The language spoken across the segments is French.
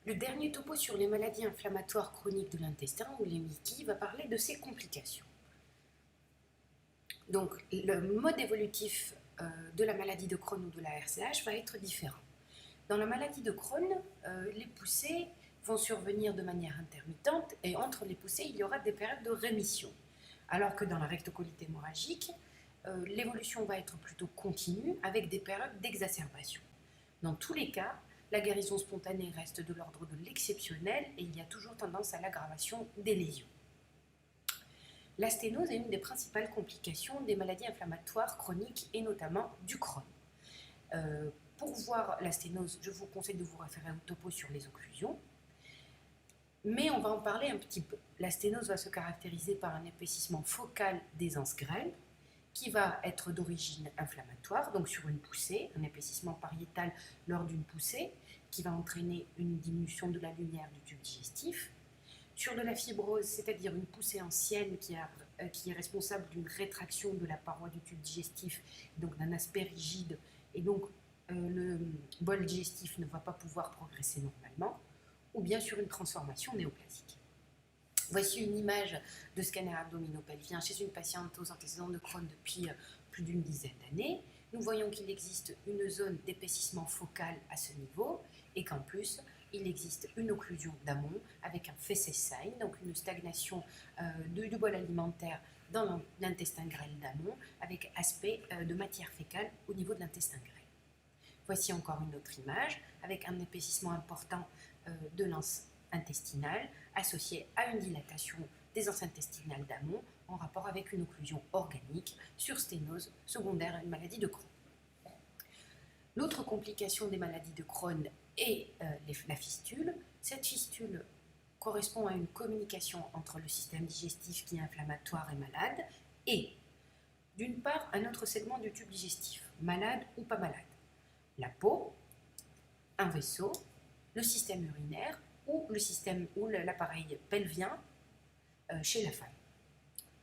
Le dernier topo sur les maladies inflammatoires chroniques de l'intestin, ou les MICI, va parler de ces complications. Donc, le mode évolutif de la maladie de Crohn ou de la RCH va être différent. Dans la maladie de Crohn, les poussées vont survenir de manière intermittente et entre les poussées, il y aura des périodes de rémission. Alors que dans la rectocolite hémorragique, l'évolution va être plutôt continue avec des périodes d'exacerbation. Dans tous les cas, la guérison spontanée reste de l'ordre de l'exceptionnel et il y a toujours tendance à l'aggravation des lésions. La sténose est une des principales complications des maladies inflammatoires chroniques et notamment du Crohn. Pour voir la sténose, je vous conseille de vous référer au topo sur les occlusions. Mais on va en parler un petit peu. La sténose va se caractériser par un épaississement focal des anses grêles qui va être d'origine inflammatoire, donc sur une poussée, un épaississement pariétal lors d'une poussée qui va entraîner une diminution de la lumière du tube digestif. Sur de la fibrose, c'est-à-dire une poussée ancienne qui est responsable d'une rétraction de la paroi du tube digestif, donc d'un aspect rigide, et donc le bol digestif ne va pas pouvoir progresser normalement, ou bien sur une transformation néoplasique. Voici une image de scanner abdominopelvien chez une patiente aux antécédents de Crohn depuis plus d'une dizaine d'années. Nous voyons qu'il existe une zone d'épaississement focal à ce niveau et qu'en plus, il existe une occlusion d'amont avec un feces sign, donc une stagnation du bol alimentaire dans l'intestin grêle d'amont avec aspect de matière fécale au niveau de l'intestin grêle. Voici encore une autre image avec un épaississement important de l'anse intestinale associée à une dilatation des anses intestinales d'amont en rapport avec une occlusion organique sur sténose secondaire à une maladie de Crohn. L'autre complication des maladies de Crohn est la fistule. Cette fistule correspond à une communication entre le système digestif qui est inflammatoire et malade et, d'une part, un autre segment du tube digestif, malade ou pas malade. La peau, un vaisseau, le système urinaire ou l'appareil pelvien chez la femme.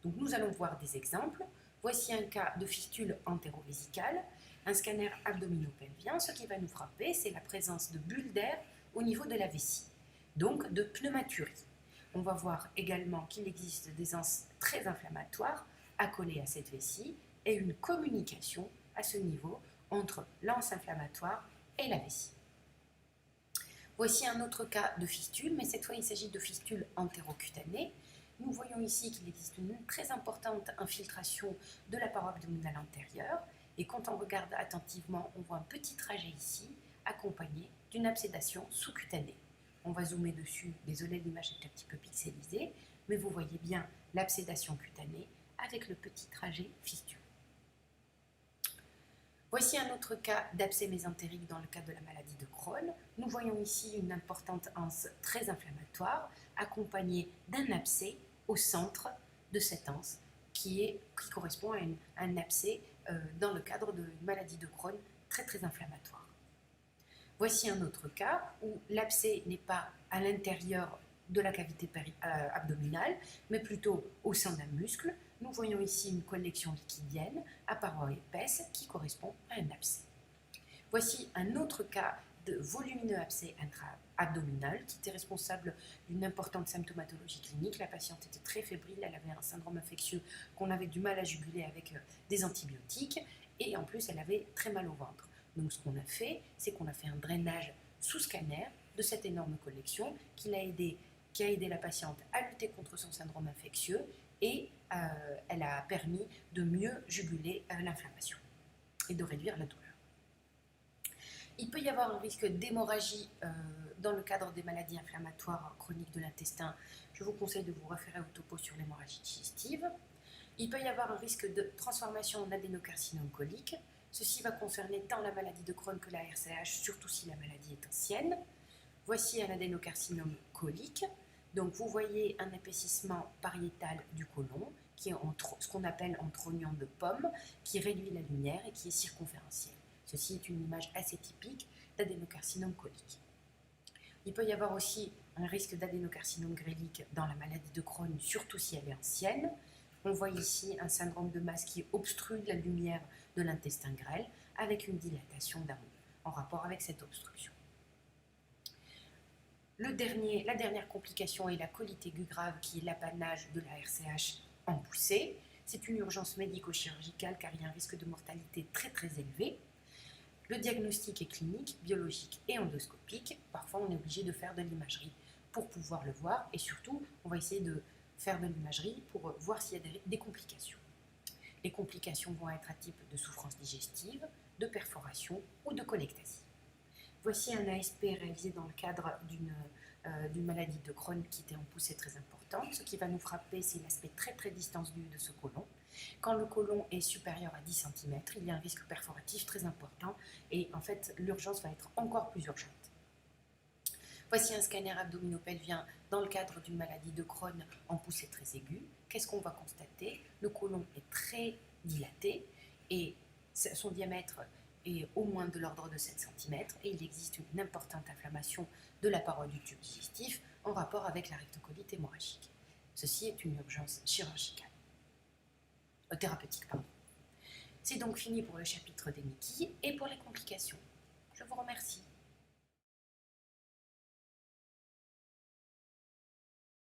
Donc nous allons voir des exemples. Voici un cas de fistule entérovésicale, un scanner abdominopelvien. Ce qui va nous frapper, c'est la présence de bulles d'air au niveau de la vessie, donc de pneumaturie. On va voir également qu'il existe des anses très inflammatoires accolées à cette vessie et une communication à ce niveau entre l'anse inflammatoire et la vessie. Voici un autre cas de fistule, mais cette fois il s'agit de fistule entérocutanée. Nous voyons ici qu'il existe une très importante infiltration de la paroi abdominale antérieure et quand on regarde attentivement, on voit un petit trajet ici accompagné d'une absédation sous-cutanée. On va zoomer dessus, désolé l'image est un petit peu pixelisée, mais vous voyez bien l'absédation cutanée avec le petit trajet fistule. Voici un autre cas d'abcès mésentérique dans le cadre de la maladie de Crohn. Nous voyons ici une importante anse très inflammatoire accompagnée d'un abcès au centre de cette anse qui correspond à un abcès dans le cadre d'une maladie de Crohn très inflammatoire. Voici un autre cas où l'abcès n'est pas à l'intérieur de la cavité abdominale, mais plutôt au sein d'un muscle. Nous voyons ici une collection liquidienne à paroi épaisse qui correspond à un abcès. Voici un autre cas de volumineux abcès intra-abdominal qui était responsable d'une importante symptomatologie clinique. La patiente était très fébrile, elle avait un syndrome infectieux qu'on avait du mal à juguler avec des antibiotiques et en plus elle avait très mal au ventre. Donc ce qu'on a fait, c'est qu'on a fait un drainage sous scanner de cette énorme collection qui a aidé la patiente à lutter contre son syndrome infectieux et elle a permis de mieux juguler l'inflammation et de réduire la douleur. Il peut y avoir un risque d'hémorragie dans le cadre des maladies inflammatoires chroniques de l'intestin. Je vous conseille de vous référer au topo sur l'hémorragie digestive. Il peut y avoir un risque de transformation en adénocarcinome colique. Ceci va concerner tant la maladie de Crohn que la RCH, surtout si la maladie est ancienne. Voici un adénocarcinome colique. Donc vous voyez un épaississement pariétal du côlon, qui est ce qu'on appelle en trognon de pomme, qui réduit la lumière et qui est circonférentiel. Ceci est une image assez typique d'adénocarcinome colique. Il peut y avoir aussi un risque d'adénocarcinome grélique dans la maladie de Crohn, surtout si elle est ancienne. On voit ici un syndrome de masse qui obstrue la lumière de l'intestin grêle avec une dilatation d'amont en rapport avec cette obstruction. La dernière complication est la colite aiguë grave, qui est l'apanage de la RCH en poussée. C'est une urgence médico-chirurgicale car il y a un risque de mortalité très très élevé. Le diagnostic est clinique, biologique et endoscopique. Parfois, on est obligé de faire de l'imagerie pour pouvoir le voir et surtout, on va essayer de faire de l'imagerie pour voir s'il y a des complications. Les complications vont être à type de souffrance digestive, de perforation ou de connectasie. Voici un ASP réalisé dans le cadre d'une maladie de Crohn qui était en poussée très importante. Ce qui va nous frapper, c'est l'aspect très très distendu de ce côlon. Quand le côlon est supérieur à 10 cm, il y a un risque perforatif très important et en fait l'urgence va être encore plus urgente. Voici un scanner abdominopelvien dans le cadre d'une maladie de Crohn en poussée très aiguë. Qu'est-ce qu'on va constater? Le côlon est très dilaté et son diamètre est au moins de l'ordre de 7 cm et il existe une importante inflammation de la paroi du tube digestif en rapport avec la rectocolite hémorragique. Ceci est une urgence chirurgicale. Thérapeutique, pardon. C'est donc fini pour le chapitre des Mickey et pour les complications. Je vous remercie.